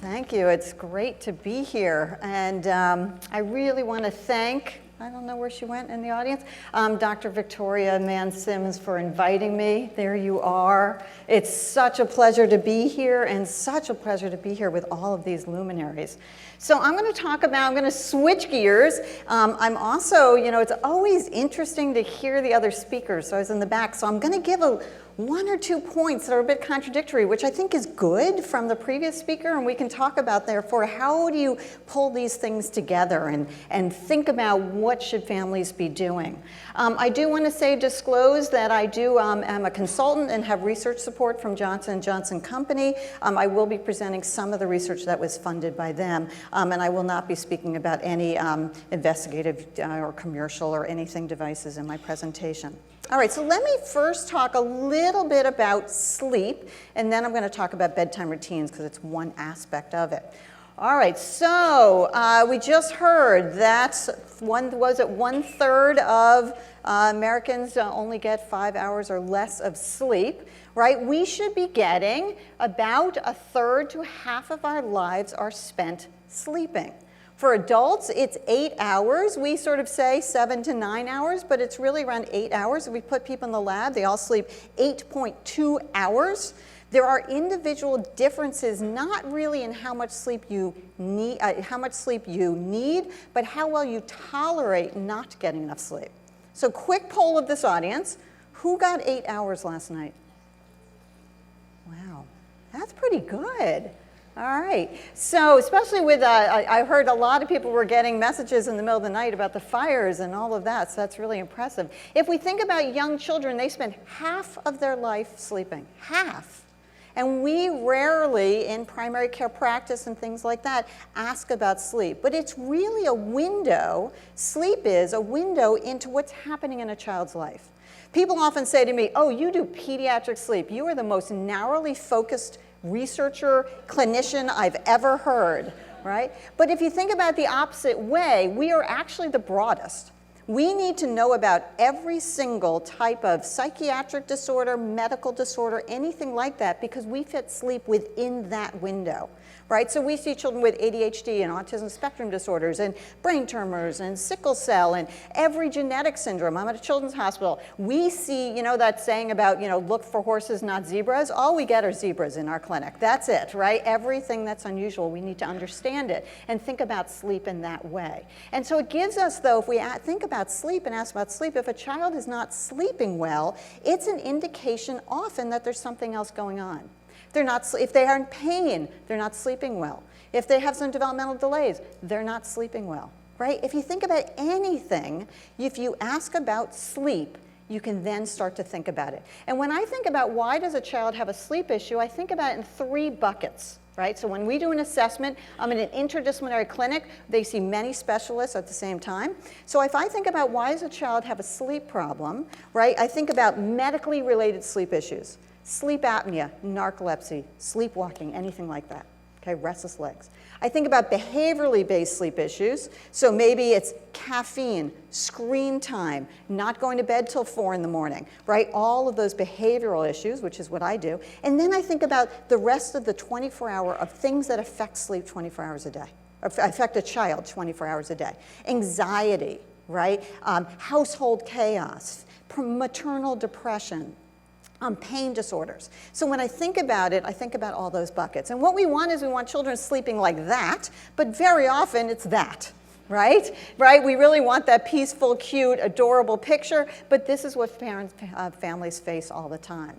Thank you. It's great to be here. And I really want to thank, I don't know where she went in the audience, Dr. Victoria Mann Sims for inviting me. There you are. It's such a pleasure to be here and such a pleasure to be here with all of these luminaries. So I'm going to switch gears. I'm also, it's always interesting to hear the other speakers. So I was in the back. So I'm going to give one or two points that are a bit contradictory, which I think is good from the previous speaker, and we can talk about, therefore, how do you pull these things together and think about what should families be doing. I do want to disclose that I am a consultant and have research support from Johnson & Johnson Company. I will be presenting some of the research that was funded by them, and I will not be speaking about any investigative or commercial or anything devices in my presentation. All right, so let me first talk a little bit about sleep, and then I'm going to talk about bedtime routines because it's one aspect of it. All right, so we just heard that 1/3 of Americans only get 5 hours or less of sleep, right? We should be getting about 1/3 to half of our lives are spent sleeping. For adults, it's 8 hours. We sort of say 7 to 9 hours, but it's really around 8 hours. If we put people in the lab, they all sleep 8.2 hours. There are individual differences, not really in how much sleep you need, but how well you tolerate not getting enough sleep. So quick poll of this audience. Who got 8 hours last night? Wow, that's pretty good. All right, so especially with, I heard a lot of people were getting messages in the middle of the night about the fires and all of that, so that's really impressive. If we think about young children, they spend half of their life sleeping, half. And we rarely, in primary care practice and things like that, ask about sleep. But it's really a window, sleep is a window into what's happening in a child's life. People often say to me, oh, you do pediatric sleep. You are the most narrowly focused researcher, clinician I've ever heard, right? But if you think about the opposite way, we are actually the broadest. We need to know about every single type of psychiatric disorder, medical disorder, anything like that, because we fit sleep within that window, right? So we see children with ADHD and autism spectrum disorders and brain tumors and sickle cell and every genetic syndrome. I'm at a children's hospital. We see, that saying about, look for horses, not zebras. All we get are zebras in our clinic. That's it, right? Everything that's unusual, we need to understand it and think about sleep in that way. And so it gives us, though, if we think about sleep and ask about sleep, if a child is not sleeping well, it's an indication often that there's something else going on. If they are in pain, they're not sleeping well. If they have some developmental delays, they're not sleeping well, right? If you think about anything, if you ask about sleep, you can then start to think about it. And when I think about why does a child have a sleep issue, I think about it in 3 buckets, right? So when we do an assessment, I'm in an interdisciplinary clinic, they see many specialists at the same time. So if I think about why does a child have a sleep problem, right? I think about medically related sleep issues. Sleep apnea, narcolepsy, sleepwalking, anything like that, okay, restless legs. I think about behaviorally based sleep issues, so maybe it's caffeine, screen time, not going to bed till 4 in the morning, right? All of those behavioral issues, which is what I do. And then I think about the rest of the 24-hour of things that affect sleep 24 hours a day, affect a child 24 hours a day. Anxiety, right? Household chaos, maternal depression, pain disorders. So when I think about it, I think about all those buckets. And what we want is we want children sleeping like that, but very often it's that, right? We really want that peaceful, cute, adorable picture, but this is what families face all the time.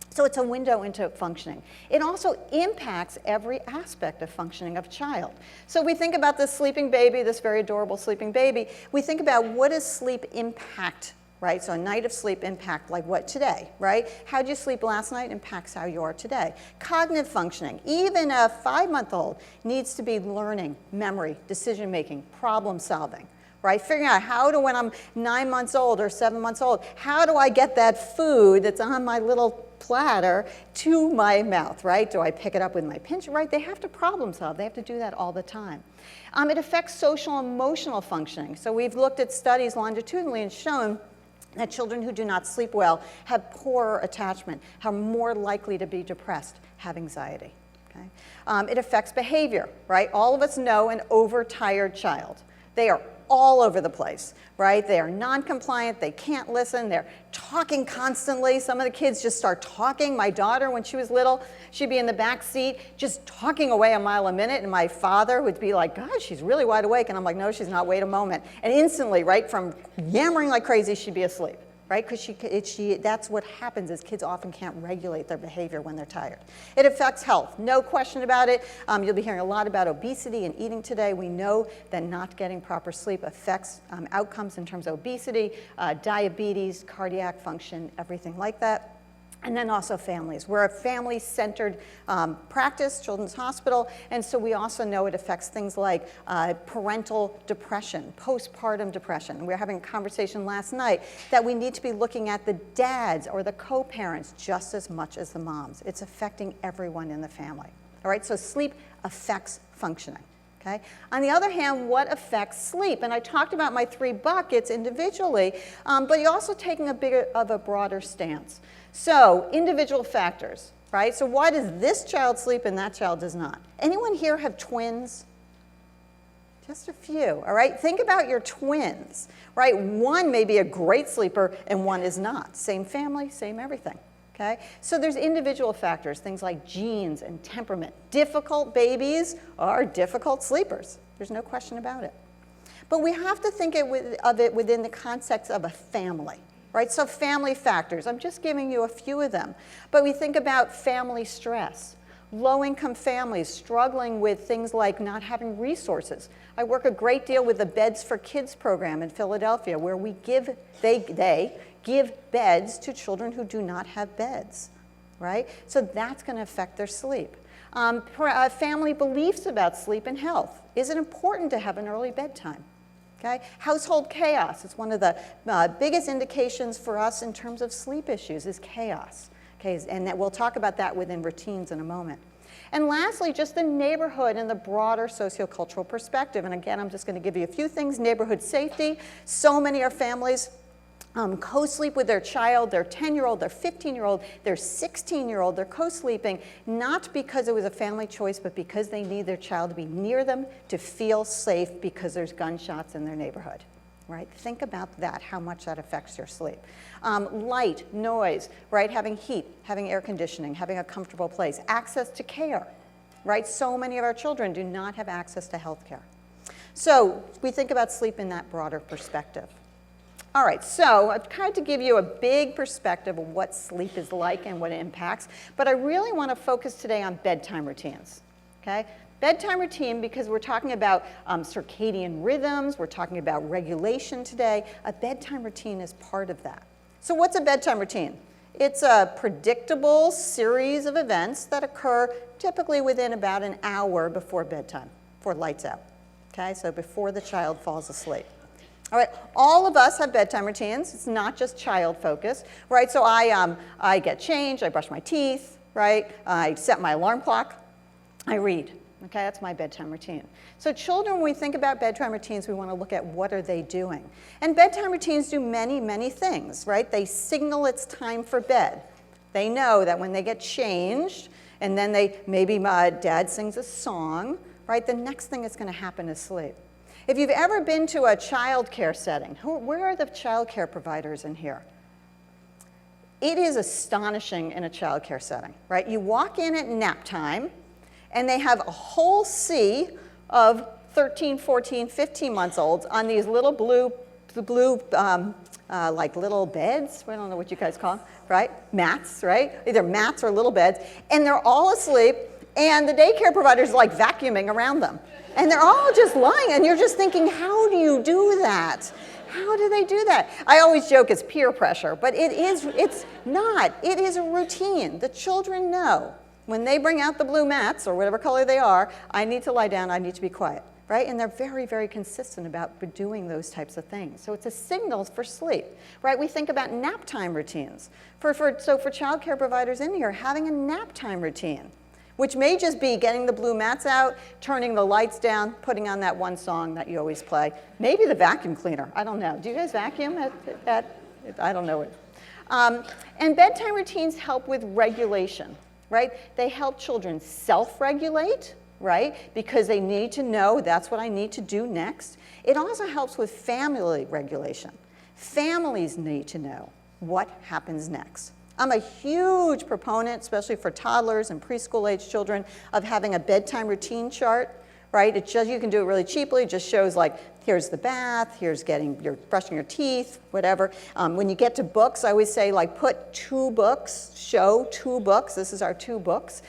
So it's a window into functioning. It also impacts every aspect of functioning of a child. So we think about this sleeping baby, this very adorable sleeping baby. We think about what does sleep impact, right? So a night of sleep impact like what today, right? How'd you sleep last night impacts how you are today. Cognitive functioning, even a 5-month-old needs to be learning, memory, decision-making, problem solving, right? Figuring out how to, when I'm 9 months old or 7 months old, how do I get that food that's on my little platter to my mouth, right? Do I pick it up with my pincher, right? They have to problem solve. They have to do that all the time. It affects social and emotional functioning. So we've looked at studies longitudinally and shown that children who do not sleep well have poorer attachment, are more likely to be depressed, have anxiety. Okay? It affects behavior, right? All of us know an overtired child. They are all over the place, right? They are non-compliant, they can't listen, they're talking constantly. Some of the kids just start talking. My daughter, when she was little, she'd be in the back seat just talking away a mile a minute, and my father would be like, God, she's really wide awake, and I'm like, no, she's not, wait a moment. And instantly, right, from yammering like crazy, she'd be asleep. Right? Because that's what happens is kids often can't regulate their behavior when they're tired. It affects health, no question about it. You'll be hearing a lot about obesity and eating today. We know that not getting proper sleep affects outcomes in terms of obesity, diabetes, cardiac function, everything like that. And then also families. We're a family-centered practice, Children's Hospital, and so we also know it affects things like parental depression, postpartum depression. We were having a conversation last night that we need to be looking at the dads or the co-parents just as much as the moms. It's affecting everyone in the family. All right, so sleep affects functioning. Okay? On the other hand, what affects sleep? And I talked about my 3 buckets individually, but you're also taking a bigger of a broader stance. So individual factors, right? So why does this child sleep and that child does not? Anyone here have twins? Just a few, all right? Think about your twins, right? One may be a great sleeper and one is not. Same family, same everything. Okay? So there's individual factors, things like genes and temperament. Difficult babies are difficult sleepers. There's no question about it. But we have to think of it within the context of a family, right? So family factors, I'm just giving you a few of them. But we think about family stress. Low-income families struggling with things like not having resources. I work a great deal with the Beds for Kids program in Philadelphia, where we give, they give beds to children who do not have beds, right? So that's going to affect their sleep. Family beliefs about sleep and health. Is it important to have an early bedtime? Okay? Household chaos. It's one of the biggest indications for us in terms of sleep issues is chaos. Okay? And we'll talk about that within routines in a moment. And lastly, just the neighborhood and the broader sociocultural perspective. And again, I'm just going to give you a few things. Neighborhood safety. So many are families co-sleep with their child, their 10-year-old, their 15-year-old, their 16-year-old, they're co-sleeping, not because it was a family choice, but because they need their child to be near them to feel safe because there's gunshots in their neighborhood, right? Think about that, how much that affects your sleep. Light, noise, right? Having heat, having air conditioning, having a comfortable place, access to care, right? So many of our children do not have access to health care. So we think about sleep in that broader perspective. All right, so I've tried to give you a big perspective of what sleep is like and what it impacts, but I really want to focus today on bedtime routines, okay? Bedtime routine, because we're talking about circadian rhythms, we're talking about regulation today. A bedtime routine is part of that. So what's a bedtime routine? It's a predictable series of events that occur typically within about an hour before bedtime, before lights out, okay? So before the child falls asleep. All right, all of us have bedtime routines. It's not just child-focused, right? So I get changed, I brush my teeth, right? I set my alarm clock, I read. Okay, that's my bedtime routine. So children, when we think about bedtime routines, we want to look at what are they doing. And bedtime routines do many, many things, right? They signal it's time for bed. They know that when they get changed, and then maybe my dad sings a song, right? The next thing that's going to happen is sleep. If you've ever been to a child care setting, where are the child care providers in here? It is astonishing in a child care setting, right? You walk in at nap time, and they have a whole sea of 13, 14, 15 months olds on these little blue like little beds. I don't know what you guys call them, right? Mats, right? Either mats or little beds. And they're all asleep, and the daycare provider's like vacuuming around them. And they're all just lying, and you're just thinking, how do you do that? How do they do that? I always joke it's peer pressure, but it's not. It is a routine. The children know when they bring out the blue mats, or whatever color they are, I need to lie down, I need to be quiet, right? And they're very, very consistent about doing those types of things. So it's a signal for sleep, right? We think about nap time routines. So for child care providers in here, having a nap time routine, which may just be getting the blue mats out, turning the lights down, putting on that one song that you always play. Maybe the vacuum cleaner, I don't know. Do you guys vacuum I don't know it. And bedtime routines help with regulation, right? They help children self-regulate, right? Because they need to know that's what I need to do next. It also helps with family regulation. Families need to know what happens next. I'm a huge proponent, especially for toddlers and preschool-age children, of having a bedtime routine chart, right? It just, you can do it really cheaply. It just shows like, here's the bath, here's you're brushing your teeth, whatever. When you get to books, I always say like put 2 books, show 2 books. This is our 2 books.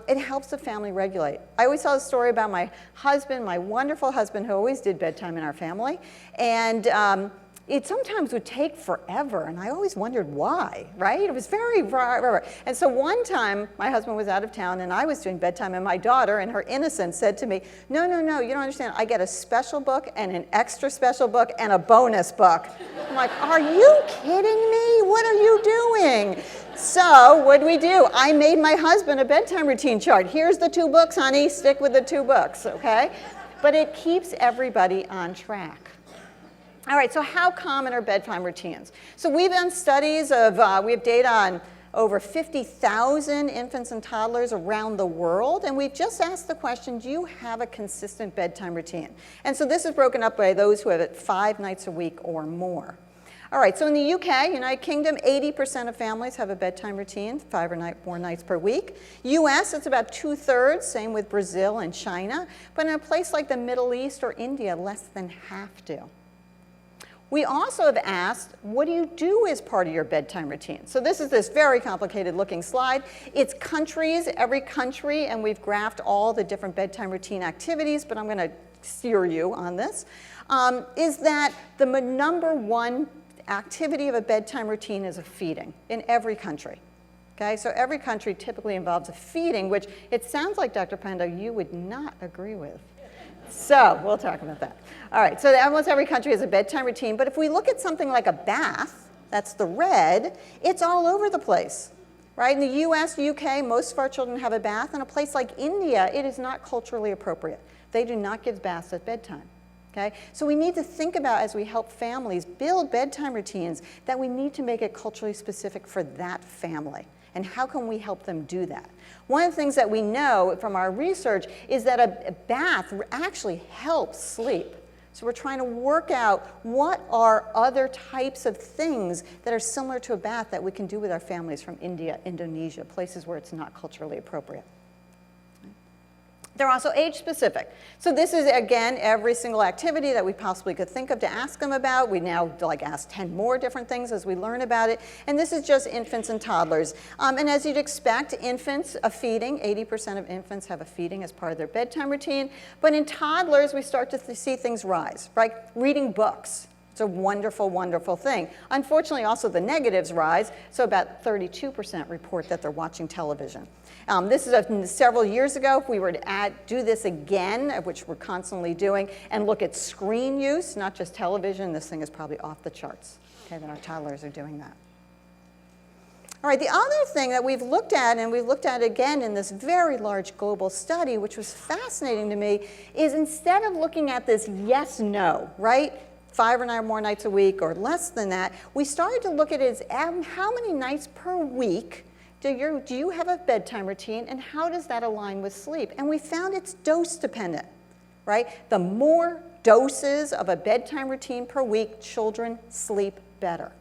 It helps the family regulate. I always tell a story about my husband, my wonderful husband who always did bedtime in our family. And it sometimes would take forever, and I always wondered why, right? It was very forever. And so one time, my husband was out of town, and I was doing bedtime, and my daughter, in her innocence, said to me, no, you don't understand. I get a special book and an extra special book and a bonus book. I'm like, are you kidding me? What are you doing? So what do? I made my husband a bedtime routine chart. Here's the 2 books, honey. Stick with the 2 books, okay? But it keeps everybody on track. All right, so how common are bedtime routines? So we've done studies of, we have data on over 50,000 infants and toddlers around the world, and we've just asked the question, do you have a consistent bedtime routine? And so this is broken up by those who have it 5 nights a week or more. All right, so in the UK, United Kingdom, 80% of families have a bedtime routine, 5 or more nights per week. US, it's about 2/3, same with Brazil and China. But in a place like the Middle East or India, less than half do. We also have asked, what do you do as part of your bedtime routine? So this is this very complicated looking slide. It's countries, every country, and we've graphed all the different bedtime routine activities, but I'm going to steer you on this, is that the number 1 activity of a bedtime routine is a feeding in every country. Okay, so every country typically involves a feeding, which it sounds like, Dr. Pando, you would not agree with. So we'll talk about that. All right, so almost every country has a bedtime routine, but if we look at something like a bath, that's the red, it's all over the place, right? In the US, UK, most of our children have a bath. In a place like India, it is not culturally appropriate. They do not give baths at bedtime. Okay? So we need to think about, as we help families build bedtime routines, that we need to make it culturally specific for that family. And how can we help them do that? One of the things that we know from our research is that a bath actually helps sleep. So we're trying to work out what are other types of things that are similar to a bath that we can do with our families from India, Indonesia, places where it's not culturally appropriate. They're also age specific. So this is, again, every single activity that we possibly could think of to ask them about. We now ask 10 more different things as we learn about it. And this is just infants and toddlers. And as you'd expect, infants, a feeding. 80% of infants have a feeding as part of their bedtime routine. But in toddlers, we start to see things rise, right? Reading books. It's a wonderful, wonderful thing. Unfortunately, also the negatives rise. So about 32% report that they're watching television. This is several years ago. If we were to do this again, which we're constantly doing, and look at screen use, not just television, this thing is probably off the charts. Okay, that our toddlers are doing that. All right, the other thing that we've looked at, and we've looked at again in this very large global study, which was fascinating to me, is instead of looking at this yes-no, right? 5 or 9 more nights a week or less than that, we started to look at it as how many nights per week do you have a bedtime routine, and how does that align with sleep? And we found it's dose dependent, right? The more doses of a bedtime routine per week, children sleep better.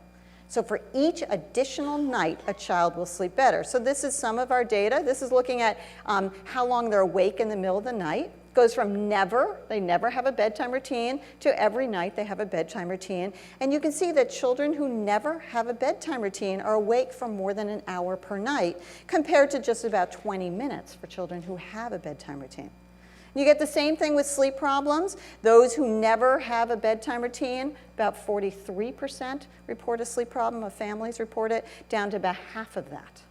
So for each additional night, a child will sleep better. So this is some of our data. This is looking at how long they're awake in the middle of the night. Goes from they never have a bedtime routine, to every night they have a bedtime routine. And you can see that children who never have a bedtime routine are awake for more than an hour per night, compared to just about 20 minutes for children who have a bedtime routine. You get the same thing with sleep problems. Those who never have a bedtime routine, about 43% report a sleep problem of families report it, down to about half of that.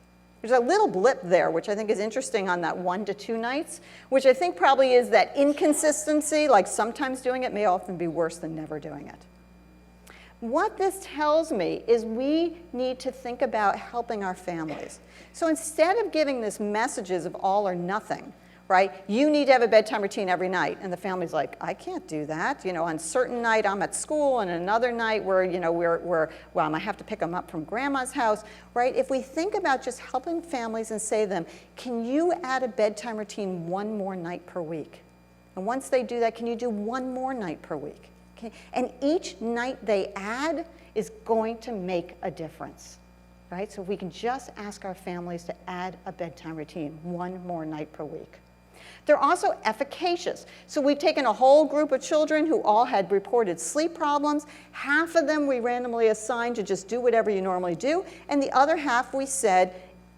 There's a little blip there, which I think is interesting on that 1 to 2 nights, which I think probably is that inconsistency, like sometimes doing it may often be worse than never doing it. What this tells me is we need to think about helping our families. So instead of giving this messages of all or nothing, right? You need to have a bedtime routine every night. And the family's like, I can't do that. On certain night I'm at school, and another night where, well, I might have to pick them up from grandma's house, right? If we think about just helping families and say to them, can you add a bedtime routine one more night per week? And once they do that, can you do one more night per week? Okay? And each night they add is going to make a difference. Right? So if we can just ask our families to add a bedtime routine one more night per week. They're also efficacious. So we've taken a whole group of children who all had reported sleep problems. Half of them we randomly assigned to just do whatever you normally do, and the other half we said,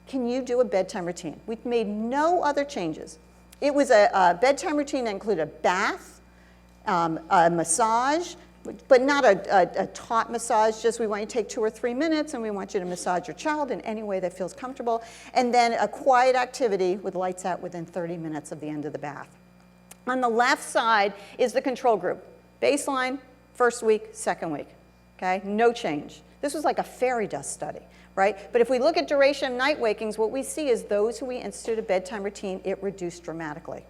can you do a bedtime routine? We made no other changes. It was a bedtime routine that included a bath, a massage, but not a taught massage, just we want you to take 2 or 3 minutes and we want you to massage your child in any way that feels comfortable, and then a quiet activity with lights out within 30 minutes of the end of the bath. On the left side is the control group. Baseline, first week, second week, okay? No change. This was like a fairy dust study, right? But if we look at duration of night wakings, what we see is those who we institute a bedtime routine, it reduced dramatically.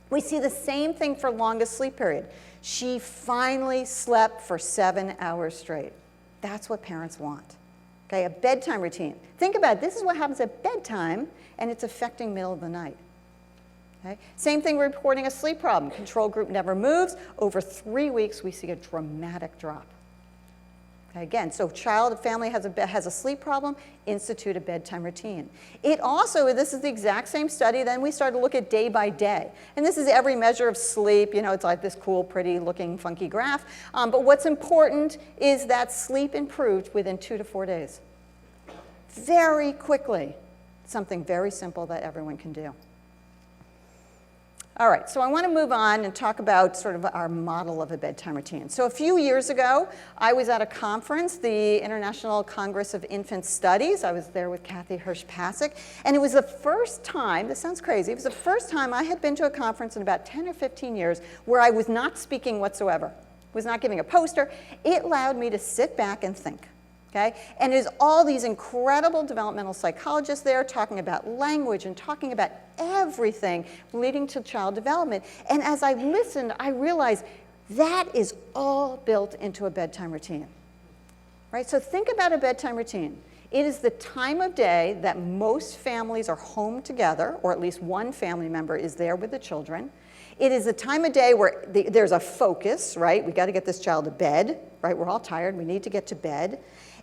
We see the same thing for longest sleep period. She finally slept for 7 hours straight. That's what parents want. Okay, a bedtime routine. Think about it. This is what happens at bedtime, and it's affecting middle of the night. Okay? Same thing reporting a sleep problem. Control group never moves. Over 3 weeks, we see a dramatic drop. Again, so child or family has a sleep problem, institute a bedtime routine. It also, this is the exact same study, then we started to look at day by day. And this is every measure of sleep, it's like this cool, pretty looking, funky graph. But what's important is that sleep improved within 2 to 4 days. Very quickly. Something very simple that everyone can do. All right, so I want to move on and talk about sort of our model of a bedtime routine. So a few years ago, I was at a conference, the International Congress of Infant Studies. I was there with Kathy Hirsch-Pasek, and it was the first time, this sounds crazy, it was the first time I had been to a conference in about 10 or 15 years where I was not speaking whatsoever, was not giving a poster. It allowed me to sit back and think. Okay? And there's all these incredible developmental psychologists there talking about language and talking about everything leading to child development. And as I listened, I realized that is all built into a bedtime routine. Right? So think about a bedtime routine. It is the time of day that most families are home together, or at least one family member is there with the children. It is a time of day where there's a focus, right? We got to get this child to bed, right? We're all tired. We need to get to bed.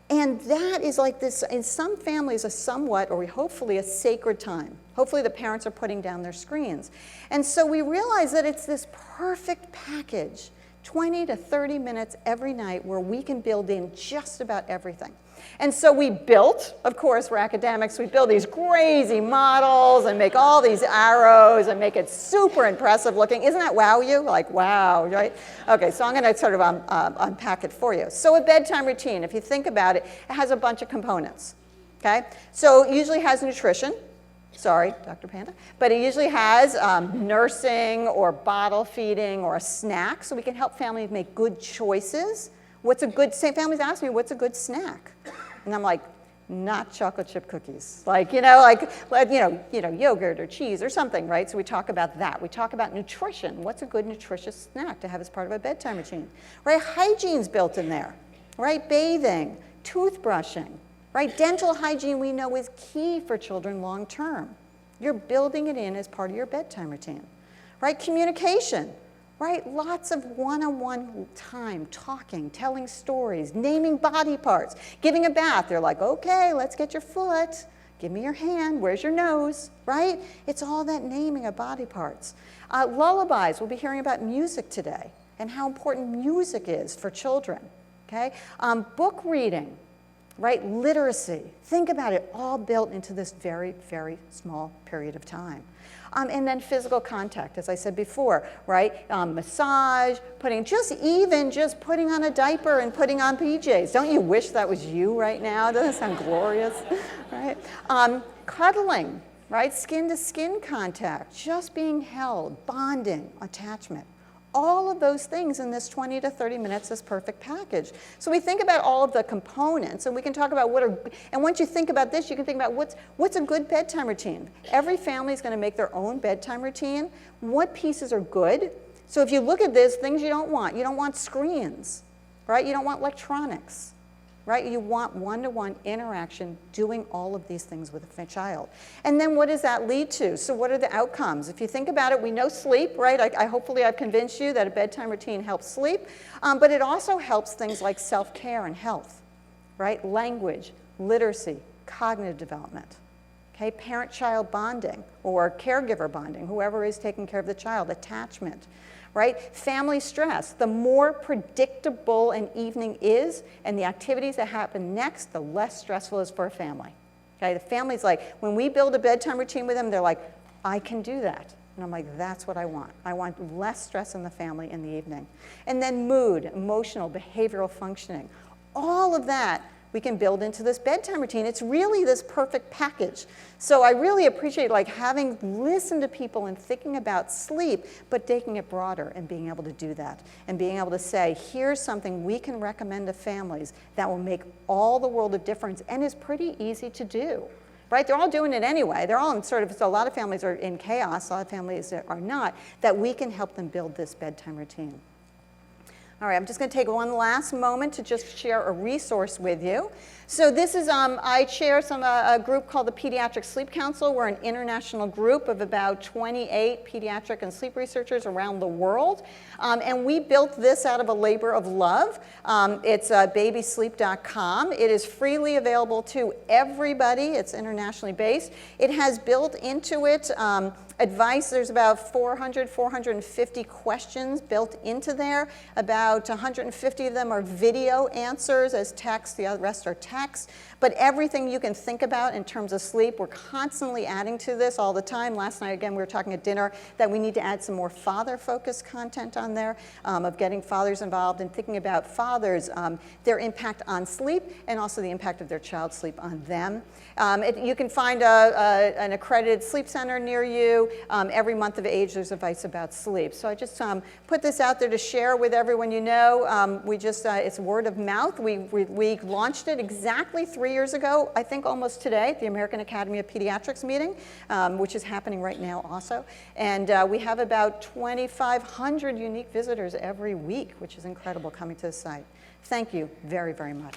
And that is like this, in some families, a somewhat, or hopefully a sacred time. Hopefully the parents are putting down their screens. And so we realize that it's this perfect package, 20 to 30 minutes every night where we can build in just about everything. And so we built, of course, we're academics, we build these crazy models and make all these arrows and make it super impressive looking. Isn't that wow you? Like, wow, right? Okay, so I'm going to sort of unpack it for you. So a bedtime routine, if you think about it, it has a bunch of components, okay? So it usually has nutrition. Sorry, Dr. Panda. But it usually has nursing or bottle feeding or a snack, so we can help families make good choices. Families ask me, what's a good snack? And I'm like, not chocolate chip cookies. Yogurt or cheese or something, right? So we talk about that. We talk about nutrition. What's a good nutritious snack to have as part of a bedtime routine? Right? Hygiene's built in there, right? Bathing, toothbrushing, right? Dental hygiene we know is key for children long term. You're building it in as part of your bedtime routine, right? Communication. Right? Lots of one-on-one time, talking, telling stories, naming body parts, giving a bath. They're like, okay, let's get your foot. Give me your hand. Where's your nose? Right? It's all that naming of body parts. Lullabies. We'll be hearing about music today and how important music is for children. Okay? Book reading. Right? Literacy. Think about it. All built into this very, very small period of time. And then physical contact, as I said before, right? Massage, just putting on a diaper and putting on PJs. Don't you wish that was you right now? Doesn't that sound glorious, right? Cuddling, right? Skin to skin contact, just being held, bonding, attachment. all of those things in this 20 to 30 minutes, this perfect package. So we think about all of the components, and we can talk about and once you think about this, you can think about what's a good bedtime routine. Every family is going to make their own bedtime routine. What pieces are good? So if you look at this, things you don't want screens, right? You don't want electronics. Right? You want one-to-one interaction doing all of these things with a child. And then what does that lead to? So what are the outcomes? If you think about it, we know sleep, right? Hopefully I've convinced you that a bedtime routine helps sleep, but it also helps things like self-care and health, right? Language, literacy, cognitive development, okay? Parent-child bonding or caregiver bonding, whoever is taking care of the child, attachment, right? Family stress. The more predictable an evening is and the activities that happen next, the less stressful it is for a family. Okay? The family's like, when we build a bedtime routine with them, they're like, I can do that. And I'm like, that's what I want. I want less stress in the family in the evening. And then mood, emotional, behavioral functioning. All of that we can build into this bedtime routine. It's really this perfect package. So I really appreciate having listened to people and thinking about sleep, but taking it broader and being able to do that. And being able to say, here's something we can recommend to families that will make all the world of difference and is pretty easy to do. Right? They're all doing it anyway. They're all in so a lot of families are in chaos, a lot of families are not, that we can help them build this bedtime routine. All right, I'm just going to take one last moment to just share a resource with you. So this is, I chair a group called the Pediatric Sleep Council. We're an international group of about 28 pediatric and sleep researchers around the world. And we built this out of a labor of love. It's babysleep.com. It is freely available to everybody. It's internationally based. It has built into it advice. There's about 450 questions built into there. About 150 of them are video answers as text. The rest are text. But everything you can think about in terms of sleep, we're constantly adding to this all the time. Last night, again, we were talking at dinner that we need to add some more father-focused content on there, of getting fathers involved and thinking about fathers, their impact on sleep, and also the impact of their child's sleep on them. You can find an accredited sleep center near you. Every month of age, there's advice about sleep. So I just put this out there to share with everyone you know. It's word of mouth. We launched it exactly 3 years ago, I think almost today, at the American Academy of Pediatrics meeting, which is happening right now also. And we have about 2,500 unique visitors every week, which is incredible coming to the site. Thank you very, very much.